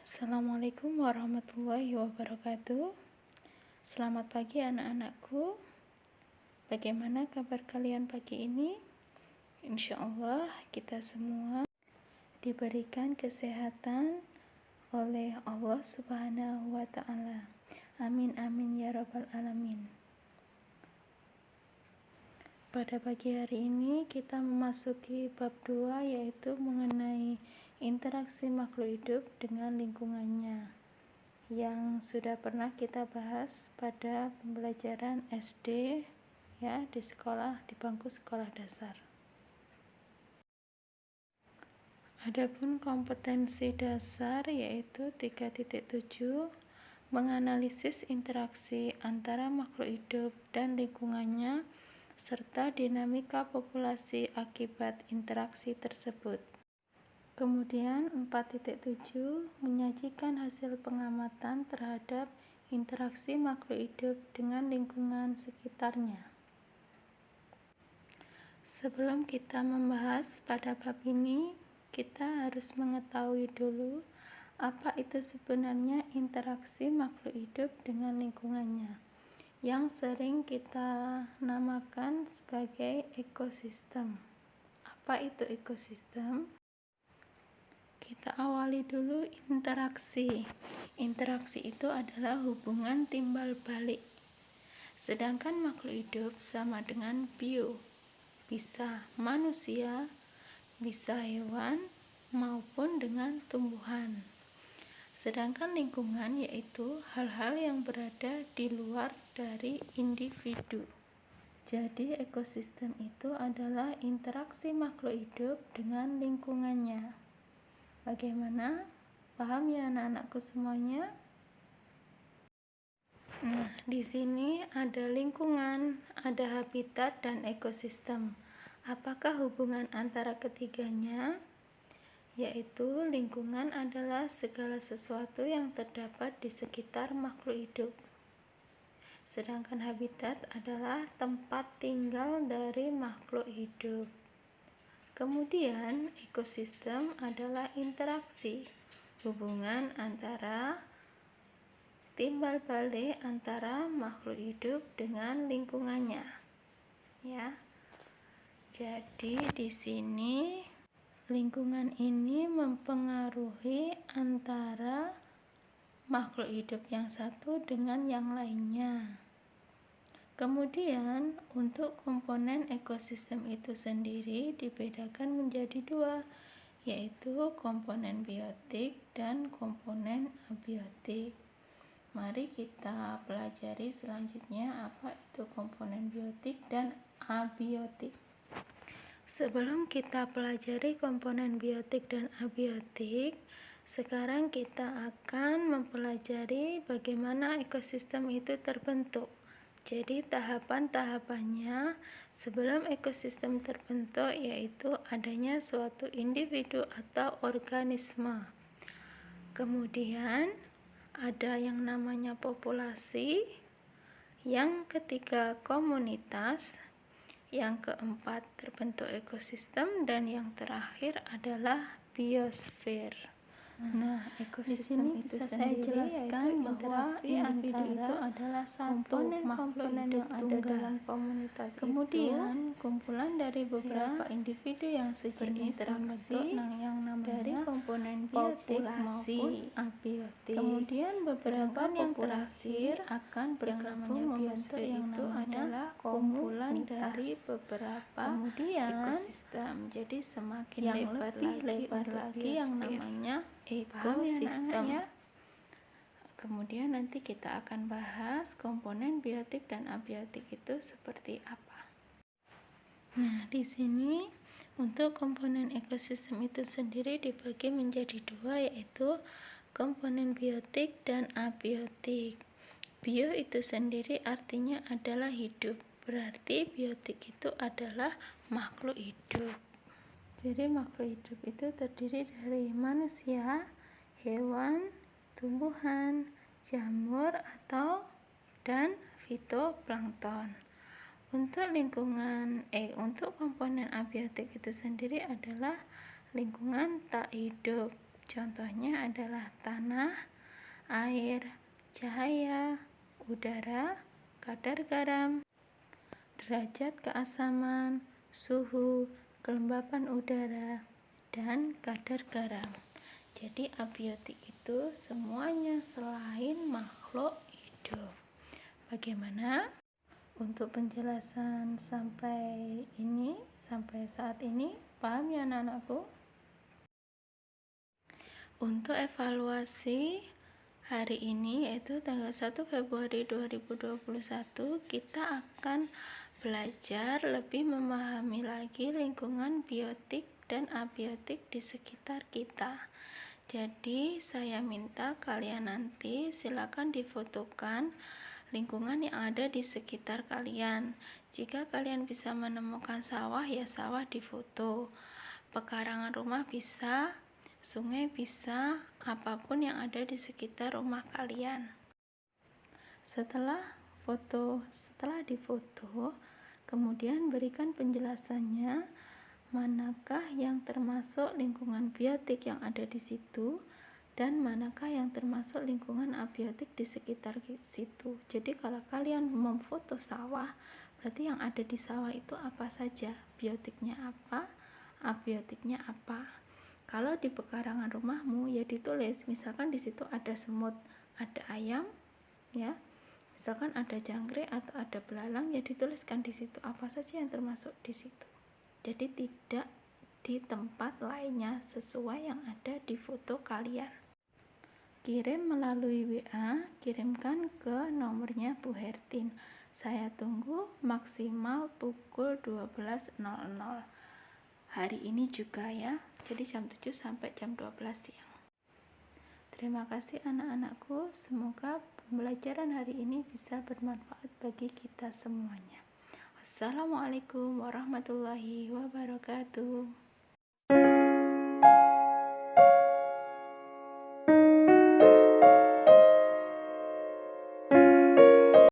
Assalamualaikum warahmatullahi wabarakatuh. Selamat pagi anak-anakku. Bagaimana kabar kalian pagi ini? Insya Allah kita semua diberikan kesehatan oleh Allah Subhanahu wa Ta'ala. Amin amin ya rabbal alamin. Pada pagi hari ini kita memasuki bab 2, yaitu mengenai interaksi makhluk hidup dengan lingkungannya, yang sudah pernah kita bahas pada pembelajaran SD ya, di bangku sekolah dasar. Adapun kompetensi dasar yaitu 3.7, menganalisis interaksi antara makhluk hidup dan lingkungannya serta dinamika populasi akibat interaksi tersebut. Kemudian 4.7, menyajikan hasil pengamatan terhadap interaksi makhluk hidup dengan lingkungan sekitarnya. Sebelum kita membahas pada bab ini, kita harus mengetahui dulu apa itu sebenarnya interaksi makhluk hidup dengan lingkungannya, yang sering kita namakan sebagai ekosistem. Apa itu ekosistem? Kita awali dulu interaksi. Interaksi itu adalah hubungan timbal balik. Sedangkan makhluk hidup sama dengan bio, bisa manusia, bisa hewan, maupun dengan tumbuhan. Sedangkan lingkungan yaitu hal-hal yang berada di luar dari individu. Jadi ekosistem itu adalah interaksi makhluk hidup dengan lingkungannya. Bagaimana? Paham ya anak-anakku semuanya? Nah, di sini ada lingkungan, ada habitat dan ekosistem. Apakah hubungan antara ketiganya? Yaitu lingkungan adalah segala sesuatu yang terdapat di sekitar makhluk hidup. Sedangkan habitat adalah tempat tinggal dari makhluk hidup. Kemudian ekosistem adalah interaksi, hubungan antara timbal balik antara makhluk hidup dengan lingkungannya. Ya. Jadi di sini lingkungan ini mempengaruhi antara makhluk hidup yang satu dengan yang lainnya. Kemudian untuk komponen ekosistem itu sendiri dibedakan menjadi dua, yaitu komponen biotik dan komponen abiotik. Mari kita pelajari selanjutnya apa itu komponen biotik dan abiotik. Sebelum kita pelajari komponen biotik dan abiotik, sekarang kita akan mempelajari bagaimana ekosistem itu terbentuk. Jadi tahapan-tahapannya sebelum ekosistem terbentuk yaitu adanya suatu individu atau organisme. Kemudian ada yang namanya populasi, yang ketiga komunitas, yang keempat terbentuk ekosistem, dan yang terakhir adalah biosfer. Nah, ekosistem itu saya jelaskan bahwa individu itu adalah satu komponen yang ada dalam komunitas. Kemudian kumpulan dari beberapa individu yang sejenis berinteraksi yang namanya dari komponen biotik maupun abiotik. Kemudian beberapa yang terakhir akan bergabung membentuk yang itu adalah kumpulan dari beberapa ekosistem. Jadi semakin lebar lagi yang namanya ekosistem. Ya? Kemudian nanti kita akan bahas komponen biotik dan abiotik itu seperti apa. Nah, di sini untuk komponen ekosistem itu sendiri dibagi menjadi dua, yaitu komponen biotik dan abiotik. Bio itu sendiri artinya adalah hidup, berarti biotik itu adalah makhluk hidup. Jadi makhluk hidup itu terdiri dari manusia, hewan, tumbuhan, jamur dan fitoplankton. Untuk komponen abiotik itu sendiri adalah lingkungan tak hidup. Contohnya adalah tanah, air, cahaya, udara, kadar garam, derajat keasaman, suhu, kelembapan udara, dan kadar garam. Jadi abiotik itu semuanya selain makhluk hidup. Bagaimana? Untuk penjelasan sampai saat ini, paham ya anak-anakku? Untuk evaluasi hari ini, yaitu tanggal 1 Februari 2021, kita akan belajar lebih memahami lagi lingkungan biotik dan abiotik di sekitar kita. Jadi saya minta kalian nanti silakan difotokan lingkungan yang ada di sekitar kalian. Jika kalian bisa menemukan sawah, ya sawah difoto. Pekarangan rumah bisa, sungai bisa, apapun yang ada di sekitar rumah kalian. Setelah difoto, kemudian berikan penjelasannya, manakah yang termasuk lingkungan biotik yang ada di situ dan manakah yang termasuk lingkungan abiotik di sekitar situ. Jadi kalau kalian memfoto sawah, berarti yang ada di sawah itu apa saja, biotiknya apa, abiotiknya apa. Kalau di pekarangan rumahmu, ya ditulis, misalkan di situ ada semut, ada ayam, ya, misalkan ada jangkrik atau ada belalang, ya dituliskan di situ apa saja yang termasuk di situ. Jadi tidak di tempat lainnya sesuai yang ada di foto kalian. Kirim melalui WA, kirimkan ke nomornya Bu Hertin. Saya tunggu maksimal pukul 12.00 hari ini juga ya, jadi jam 7 sampai jam 12 siang. Terima kasih anak-anakku, semoga pembelajaran hari ini bisa bermanfaat bagi kita semuanya. Assalamualaikum warahmatullahi wabarakatuh.